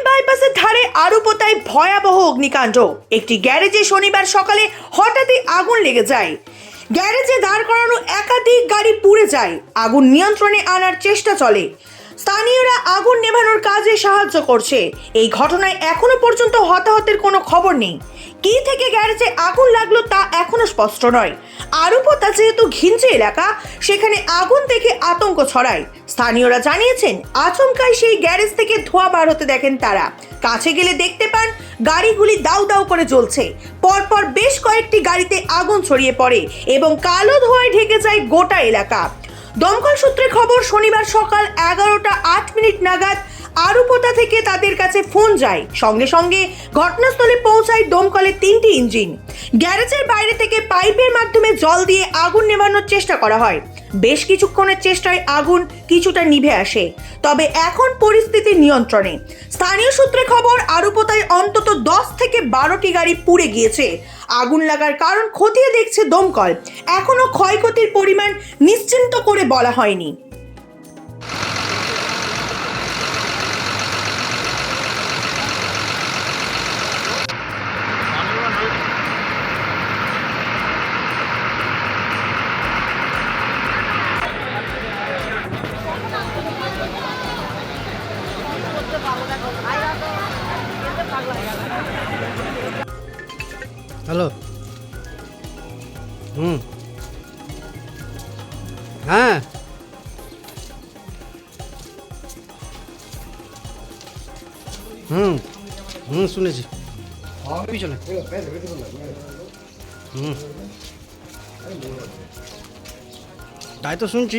বাইপাসের ধারে আরুপোতায় ভয়াবহ অগ্নিকাণ্ড। একটি গ্যারেজে শনিবার সকালে হঠাৎই আগুন লেগে যায়। গ্যারেজে দাঁড় করানো একাধিক গাড়ি পুড়ে যায়। আগুন নিয়ন্ত্রণে আনার চেষ্টা চলে। স্থানীয়রা আগুন নেভানোর কাজে সাহায্য করছে। এই ঘটনায় এখনো পর্যন্ত হতাহতের কোনো খবর নেই। কি থেকে গ্যারেজে আগুন লাগলো তা এখনো স্পষ্ট নয়। আরুপোতা যেহেতু ঘিঞ্চে এলাকা, সেখানে আগুন দেখে আতঙ্ক ছড়ায়। স্থানীয়রা জানিয়েছেন, আচমকাই সেই গ্যারেজ থেকে ধোঁয়া বার হতে দেখেন তারা। কাছে গেলে দেখতে পান গাড়িগুলি দাউ দাউ করে জ্বলছে। পরপর বেশ কয়েকটি গাড়িতে আগুন ছড়িয়ে পড়ে এবং কালো ধোঁয়ায় ঢেকে যায় গোটা এলাকা। দমকল সূত্রে খবর, শনিবার সকাল 11:08 নাগাদ আরুপোতা থেকে তাদের কাছে ফোন যায়। সঙ্গে সঙ্গে ঘটনাস্থলে পৌঁছায় দমকলের 3টি ইঞ্জিন। গ্যারেজের বাইরে থেকে পাইপের মাধ্যমে জল দিয়ে আগুন নেভানোর চেষ্টা করা হয়। বেশ কিছুক্ষণের চেষ্টায় আগুন কিছুটা নিভে আসে, তবে এখন পরিস্থিতি নিয়ন্ত্রণে। স্থানীয় সূত্রে খবর, আরুপোতায় অন্তত 10 থেকে 12টি গাড়ি পুড়ে গিয়েছে। আগুন লাগার কারণ খতিয়ে দেখছে দমকল। এখনো ক্ষয়ক্ষতির পরিমাণ নিশ্চিন্ত করে বলা হয়নি। হ্যালো। হ্যাঁ, শুনেছি পিছনে। তাই তো শুনছি।